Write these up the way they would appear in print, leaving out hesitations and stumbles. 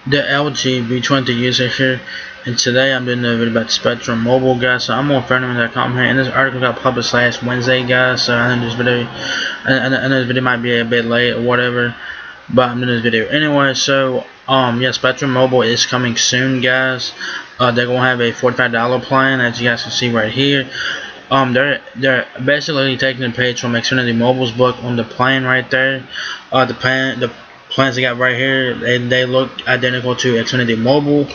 the LG B20 user here, and today I'm doing a video about Spectrum Mobile, guys. So I'm on Fernand.com here, and this article got published last Wednesday, guys. So I know this video might be a bit late or whatever, but I'm doing this video anyway. So yeah, Spectrum Mobile is coming soon, guys. They're gonna have a $45 plan, as you guys can see right here. They're basically taking the page from Xfinity Mobile's book on the plan right there. The plans they got right here, they look identical to Xfinity Mobile.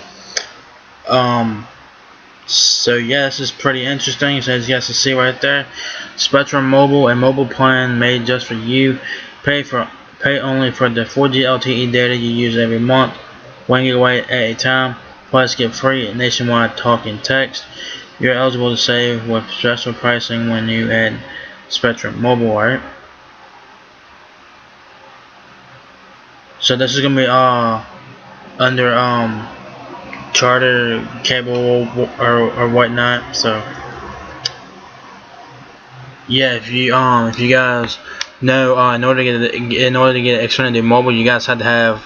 So yeah, this is pretty interesting. So as you guys can see right there, Spectrum Mobile, a mobile plan made just for you. Pay only for the 4G LTE data you use every month, 1 GB at a time. Plus get free nationwide talk and text. You're eligible to save with special pricing when you add Spectrum Mobile, right? So this is gonna be under Charter cable or whatnot. So yeah, if you guys know, in order to get Xfinity Mobile, you guys have to have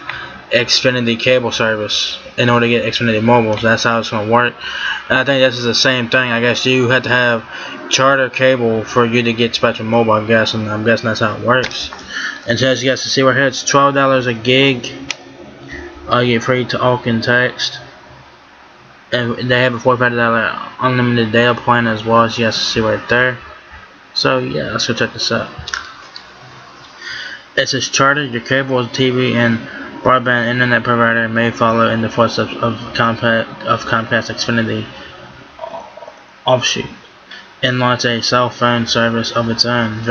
Xfinity cable service in order to get Xfinity Mobile. So that's how it's gonna work. And I think this is the same thing. I guess you have to have Charter cable for you to get Spectrum Mobile. I'm guessing that's how it works. And so as you guys can see right here, it's $12 a gig. You get free talk and text. And they have a $45 unlimited data plan as well, as you guys can see right there. So yeah, let's go check this out. It says Charter, your cable, TV, and broadband internet provider may follow in the footsteps of Comcast Xfinity offshoot and launch a cell phone service of its own,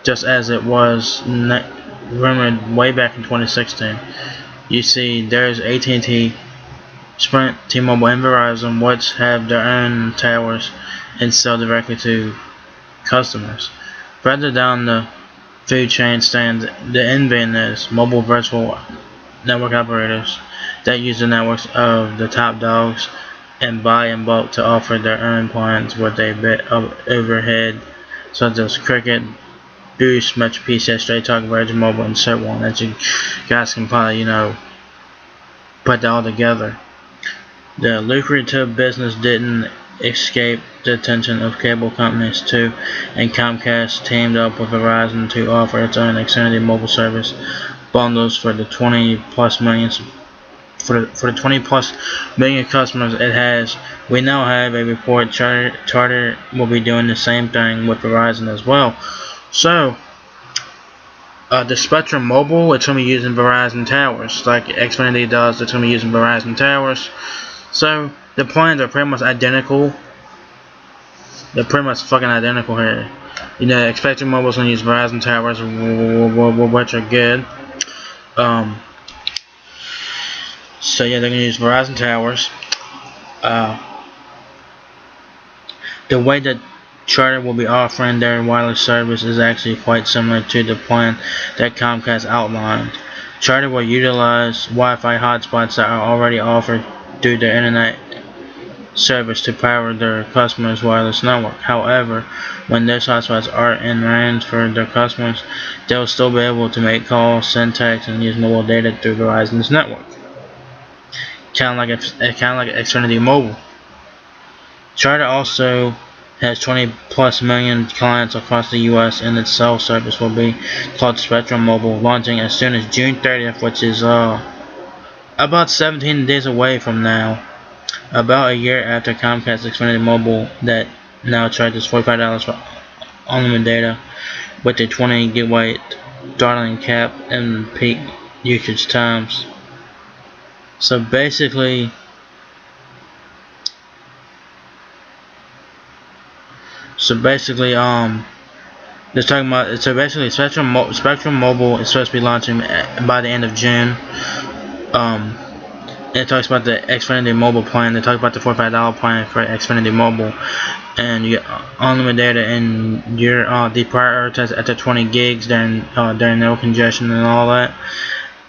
just as it was rumored way back in 2016. You see, there's AT&T, Sprint, T-Mobile, and Verizon, which have their own towers and sell directly to customers. Further down the food chain stands the MVNOs, mobile virtual network operators, that use the networks of the top dogs and buy in bulk to offer their own plans with a bit of overhead, such as Cricket, Boost, Metro PCS, Straight Talk, Virgin Mobile, and so on. That you guys can probably, put that all together. The lucrative business didn't escape the attention of cable companies too, and Comcast teamed up with Verizon to offer its own Xfinity Mobile service bundles for the 20 plus million customers it has. We now have a report Charter will be doing the same thing with Verizon as well. So the Spectrum Mobile, it's going to be using Verizon towers like Xfinity does. It's going to be using Verizon towers. So the plans are pretty much identical. They're pretty much fucking identical here. Spectrum Mobile's gonna use Verizon towers, which are good. So yeah, they're gonna use Verizon towers. The way that Charter will be offering their wireless service is actually quite similar to the plan that Comcast outlined. Charter will utilize Wi-Fi hotspots that are already offered through their internet service to power their customers' wireless network. However, when those hotspots are in range for their customers, they'll still be able to make calls, send texts, and use mobile data through Verizon's network. Kind of like Xfinity Mobile. Charter also has 20 plus million clients across the US, and its cell service will be called Spectrum Mobile, launching as soon as June 30th, which is about 17 days away from now. About a year after Comcast Xfinity Mobile, that now charges $45 for unlimited data with a 20 GB darling cap and peak usage times. So basically, they're talking about. So basically, Spectrum Mobile is supposed to be launching by the end of June. It talks about the Xfinity Mobile plan. They talk about the $45 plan for Xfinity Mobile, and you get unlimited data, and you're deprioritized at the 20 gigs during no congestion and all that.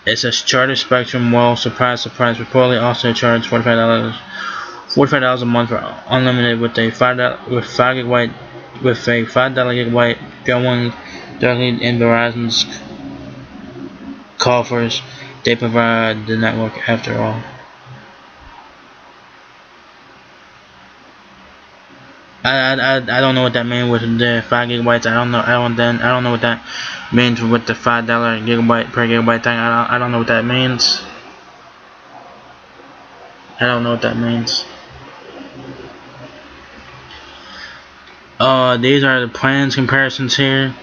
It says Charter Spectrum will, surprise, reportedly also charge $45 a month for unlimited with a $5 gigabyte going directly in Verizon's coffers. They provide the network after all. I don't know what that means with the 5 gigabytes. I don't know what that means with the $5 gigabyte per gigabyte thing. I don't know what that means. I don't know what that means. These are the plans comparisons here.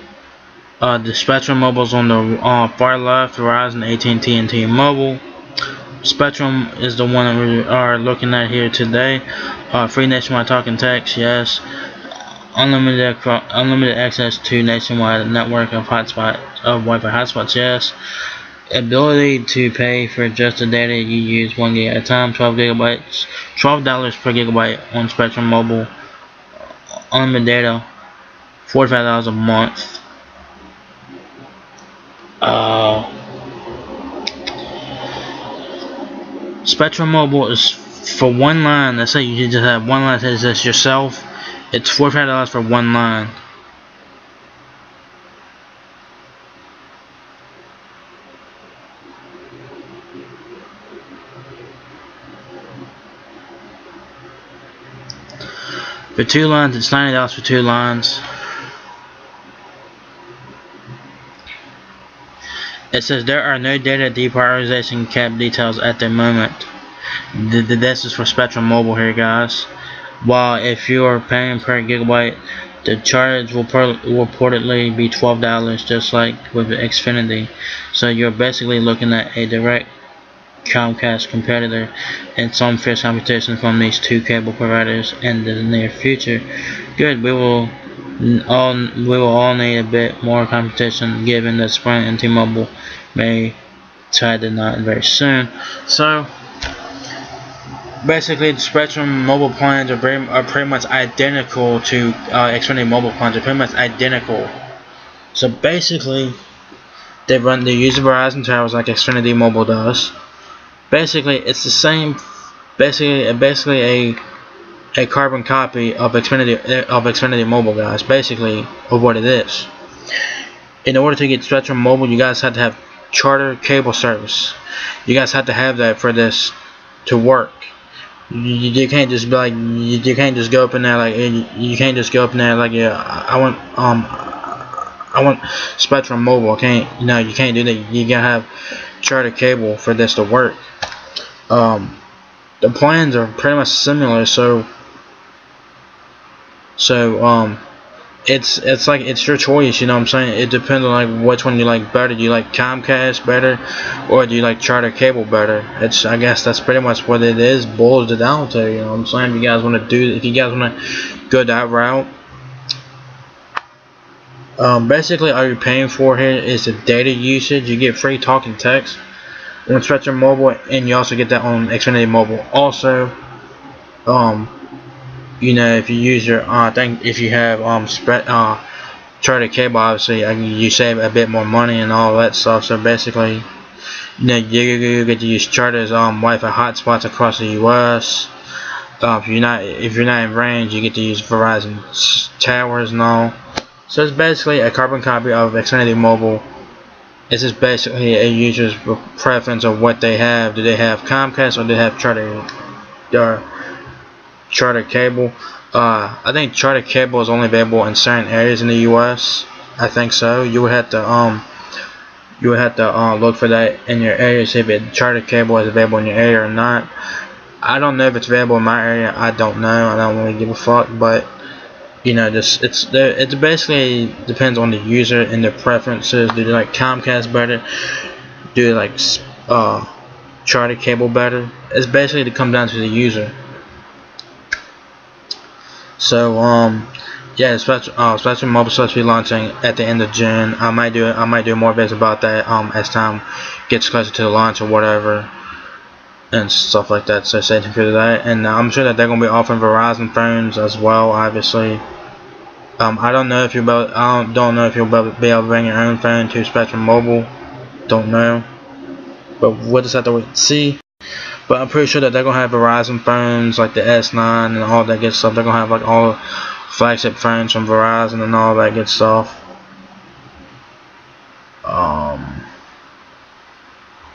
The Spectrum Mobile's on the far left, Verizon, AT&T, and T-Mobile. Spectrum is the one that we are looking at here today. Free nationwide talk and text, yes. Unlimited access to nationwide network of Wi-Fi hotspots, yes. Ability to pay for just the data you use 1 gig at a time, 12 gigabytes, $12 per gigabyte on Spectrum Mobile. Unlimited data, $45 a month. Spectrum Mobile is for one line. Let's say you just have one line that says yourself. It's $45 for one line. For 2 lines, it's $90 for 2 lines. It says there are no data deprioritization cap details at the moment. This is for Spectrum Mobile here, guys. While if you are paying per gigabyte, the charge will reportedly be $12, just like with Xfinity. So you're basically looking at a direct Comcast competitor and some fierce competition from these two cable providers in the near future. Good, we will all need a bit more competition, given that Sprint and T-Mobile may try to not very soon. So basically, the Spectrum mobile plans are pretty much identical to Xfinity mobile plans. Are pretty much identical. So basically, they use Verizon towers like Xfinity Mobile does. Basically, it's the same. Basically a carbon copy of Xfinity Mobile, guys. Basically, of what it is. In order to get Spectrum Mobile, you guys have to have Charter cable service. You guys have to have that for this to work. You can't just be like you can't just go up in there like you can't just go up in there like yeah I want Spectrum Mobile. You can't do that. You gotta have Charter cable for this to work. The plans are pretty much similar, so it's like it's your choice, you know what I'm saying? It depends on like which one you like better. Do you like Comcast better, or do you like Charter cable better? I guess that's pretty much what it is, boils it down to, you know what I'm saying? If you guys want to go that route, basically all you're paying for here is the data usage. You get free talk and text on Spectrum Mobile, and you also get that on Xfinity Mobile. Also, you know, if you use your if you have Charter cable, obviously you save a bit more money and all that stuff. So basically, you know, you get to use Charter's Wi-Fi hotspots across the U.S. If you're not in range, you get to use Verizon towers and all. So it's basically a carbon copy of Xfinity Mobile. It's just basically a user's preference of what they have. Do they have Comcast or do they have Charter cable? I think Charter cable is only available in certain areas in the U.S. I think so. You would have to look for that in your area, see if Charter cable is available in your area or not. I don't know if it's available in my area. I don't know. I don't really give a fuck. But you know, it basically depends on the user and their preferences. Do they like Comcast better? Do they like Charter cable better? It's basically to come down to the user. So yeah, Spectrum Mobile is supposed to be launching at the end of June. I might do more videos about that as time gets closer to the launch or whatever and stuff like that. So stay tuned for that. And I'm sure that they're gonna be offering Verizon phones as well, obviously. I don't know if you'll be able to bring your own phone to Spectrum Mobile. Don't know, but we'll just have to wait and see. But I'm pretty sure that they're gonna have Verizon phones like the S9 and all that good stuff. They're gonna have like all flagship phones from Verizon and all that good stuff.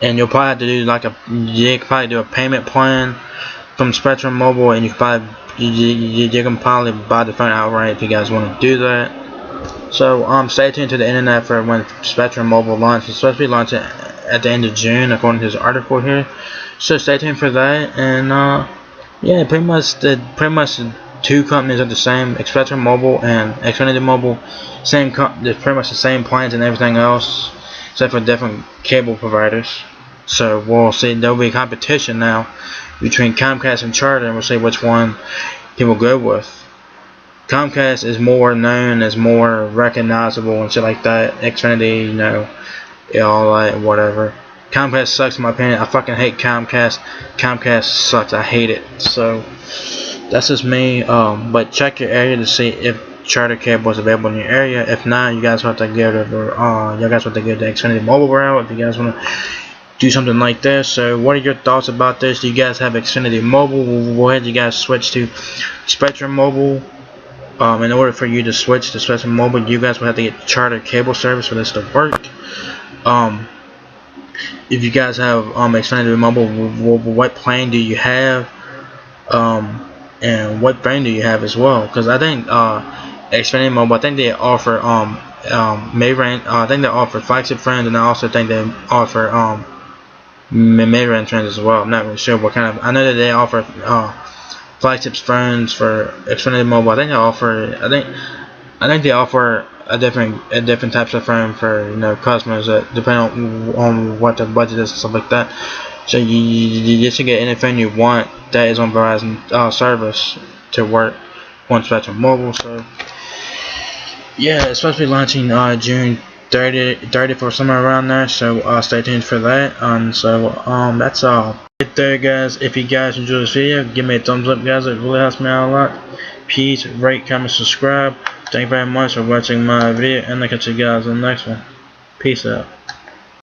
and you'll probably have to do like you can probably do a payment plan from Spectrum Mobile, and you can probably buy the phone outright if you guys want to do that. So stay tuned to the internet for when Spectrum Mobile launches. It's supposed to be launching at the end of June, according to this article here. So stay tuned for that, and yeah, pretty much the two companies are the same. Spectrum Mobile and Xfinity Mobile, they're pretty much the same plans and everything else, except for different cable providers. So we'll see. There'll be competition now between Comcast and Charter, and we'll see which one people go with. Comcast is more known, is more recognizable and shit like that. Xfinity, you know, all that, whatever. Comcast sucks in my opinion. I fucking hate Comcast. Comcast sucks. I hate it. So that's just me. But check your area to see if Charter cable is available in your area. If not, you guys have to go to the Xfinity Mobile route if you guys want to do something like this. So what are your thoughts about this? Do you guys have Xfinity Mobile? Go ahead, you guys switch to Spectrum Mobile. In order for you to switch to Spectrum Mobile, you guys will have to get Charter cable service for this to work. If you guys have Xfinity Mobile, what plan do you have? And what brand do you have as well? Because I think Xfinity Mobile, I think they offer Mayran. I think they offer flagship phones, and I also think they offer Mayran phones as well. I'm not really sure what kind of. I know that they offer flagship phones for Xfinity Mobile. I think they offer a different types of phone for, you know, customers that depending on what their budget is and stuff like that. So you should get any phone you want that is on Verizon service to work on Spectrum Mobile. So yeah, it's supposed to be launching June 30th or somewhere around there. So stay tuned for that. That's all right there, guys. If you guys enjoyed this video, give me a thumbs up, guys. It really helps me out a lot. Please rate, comment, subscribe. Thank you very much for watching my video, and I'll catch you guys in the next one. Peace out.